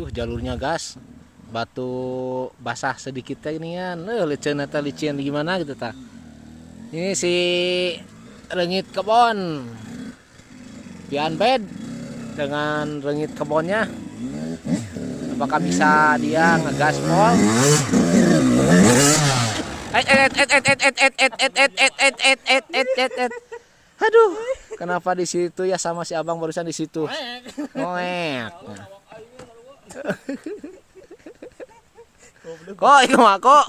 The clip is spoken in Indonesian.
jalurnya gas. Batu basah sedikit ini kan. Licin atau licin gimana gitu ta. Ini si rengit kebon. Pian bed dengan rengit kebonnya. Apakah bisa dia ngegas pol? Aduh, kenapa di situ ya sama si abang barusan di situ? Ngoek. Kok, itu mah kok.